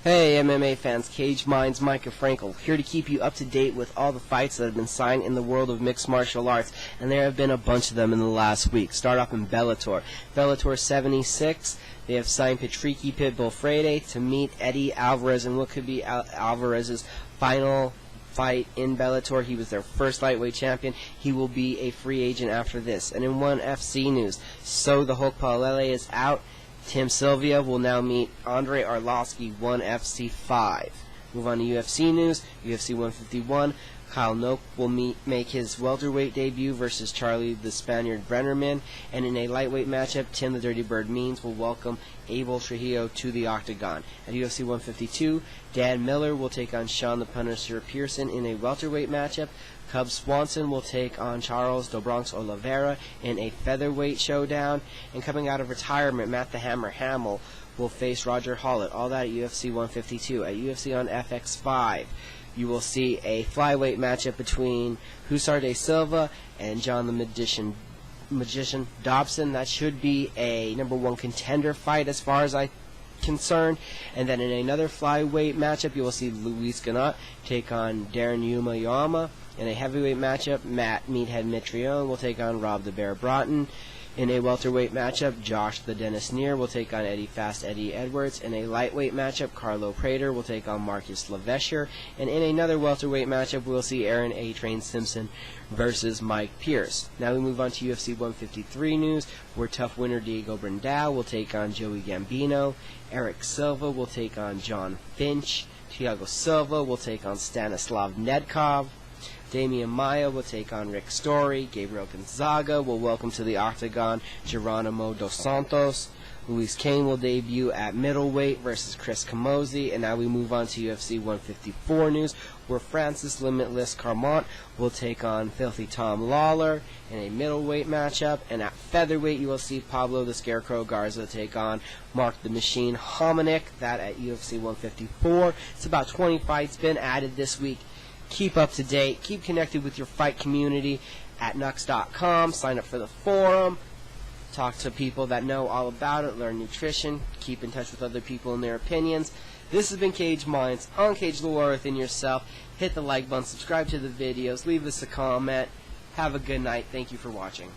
Hey MMA fans, Cage Minds, Micah Frankel, here to keep you up to date with all the fights that have been signed in the world of mixed martial arts, and there have been a bunch of them in the last week. Start off in Bellator. Bellator 76, they have signed Patricky Pitbull Freire to meet Eddie Alvarez in what could be Alvarez's final fight in Bellator. He was their first lightweight champion. He will be a free agent after this. And in One FC news, So the Hulk Palele is out. Tim Sylvia will now meet Andre Arlovsky, One FC 5. Move on to UFC news. UFC 151. Kyle Noke will make his welterweight debut versus Charlie the Spaniard Brennerman. And in a lightweight matchup, Tim the Dirty Bird Means will welcome Abel Trujillo to the octagon. At UFC 152, Dan Miller will take on Sean the Punisher Pearson in a welterweight matchup. Cub Swanson will take on Charles Do Bronx Oliveira in a featherweight showdown. And coming out of retirement, Matt the Hammer Hamill will face Roger Hollett. All that at UFC 152. At UFC on FX5, you will see a flyweight matchup between Hussar de Silva and John the Magician Dobson. That should be a #1 contender fight as far as I'm concerned. And then in another flyweight matchup, you will see Luis Ganot take on Darren Yuma. In a heavyweight matchup, Matt Meathead Mitrione will take on Rob the Bear Broughton. In a welterweight matchup, Josh the Dennis Neer will take on Eddie Fast Eddie Edwards. In a lightweight matchup, Carlo Prater will take on Marcus Lavesher. And in another welterweight matchup, we'll see Aaron A-Train Simpson versus Mike Pierce. Now we move on to UFC 153 news, where tough winner Diego Brandao will take on Joey Gambino. Eric Silva will take on John Finch. Thiago Silva will take on Stanislav Nedkov. Damian Maia will take on Rick Story. Gabriel Gonzaga will welcome to the octagon Geronimo Dos Santos. Luis Kane will debut at middleweight versus Chris Camozzi. And now we move on to UFC 154 news, where Francis Limitless Carmont will take on Filthy Tom Lawler in a middleweight matchup. And at featherweight, you will see Pablo the Scarecrow Garza take on Mark the Machine Hominick. That at UFC 154. It's about 20 fights been added this week. Keep up to date. Keep connected with your fight community at Nux.com. Sign up for the forum. Talk to people that know all about it. Learn nutrition. Keep in touch with other people and their opinions. This has been Cage Minds. Uncage the war within yourself. Hit the like button. Subscribe to the videos. Leave us a comment. Have a good night. Thank you for watching.